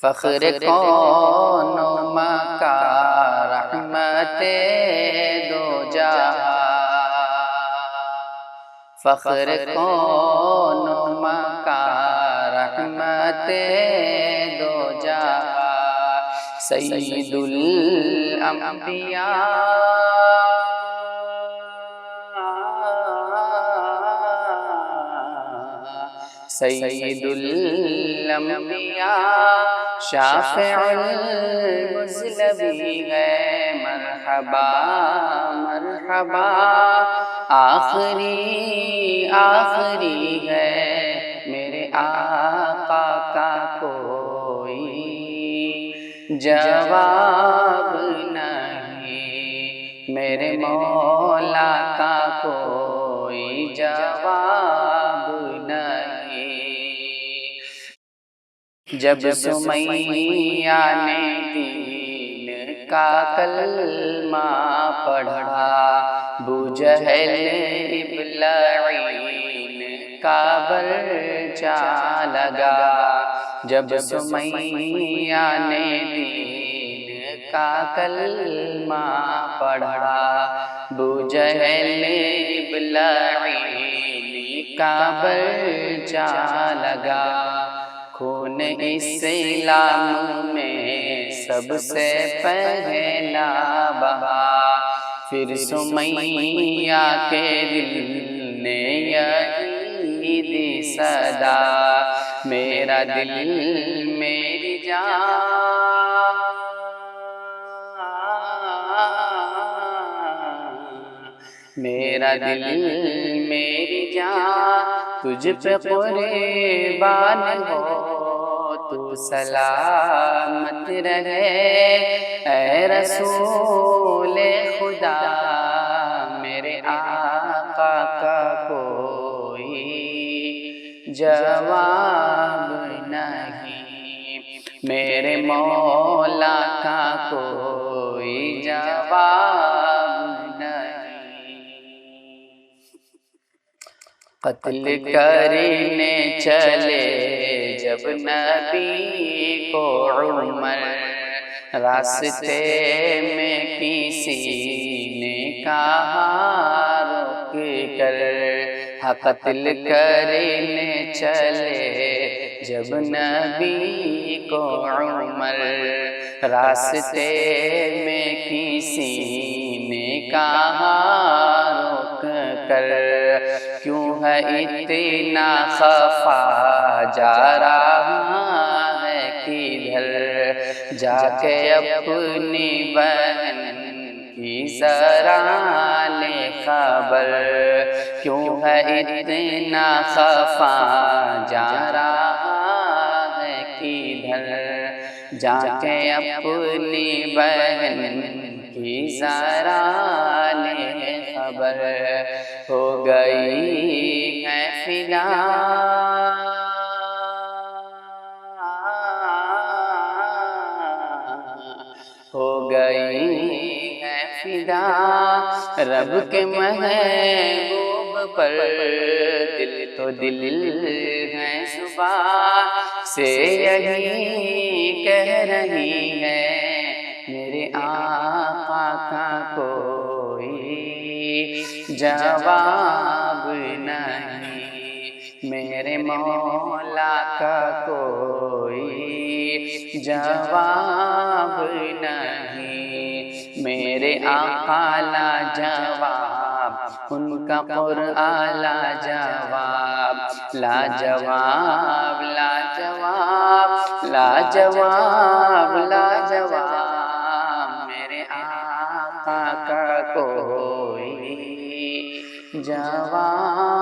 فخر کون و مکہ رحمت دو جہاں، فخر کون و مکہ رحمت دو جہاں، سید الانبیاء سید الانبیاء شافع المذنبین ہے، مرحبا مرحبا آخری آخری ہے، میرے آقا کا کوئی جواب نہیں، میرے مولا کا کوئی جواب نہیں۔ جب سمیہ نے دین کا کلمہ پڑھا، بوجہل ابلعین کا برچا لگا۔ جب سمیہ نے دین کا کلمہ پڑھا، بوجہل ابلعین کا برچا لگا۔ خون اسلام میں سب سے پہلا بہا، پھر سمیہ کے دل نے یہی دی صدا، میرا دل میری جان، میرا دل میری جان تجھ پہ قربان ہو، تو سلامت رہے اے رسول خدا، میرے آقا کا کوئی جواب نہیں، میرے مولا کا کوئی جواب نہیں۔ قتل کرنے چلے جب نبی کو عمر، راستے میں کسی نے کہا رک کر، قتل کرنے چلے جب نبی کو عمر، راستے میں کسی نے کہا رک کر، کیوں ہے اتنا خفا جا رہا ہے کدھر، جا کے اپنی بہن کی ذرا لے خبر، کیوں ہے اتنا خفا جا رہا ہے کدھر، جا کے اپنی بہن کی ذرا لے خبر، ہو گئی ہے فدا ہو گئی ہے فدا رب کے محبوب پر، دل تو دل ہے صبح سے یہی کہہ رہی ہے، میرے آقا کا کوئی جواب نہیں، میرے مولا کا کوئی جواب نہیں، میرے آقا لا جواب، ان کا قرآن لا جواب، لا جواب لا جواب لا جواب لا جواب، میرے آقا کا کوئی جواب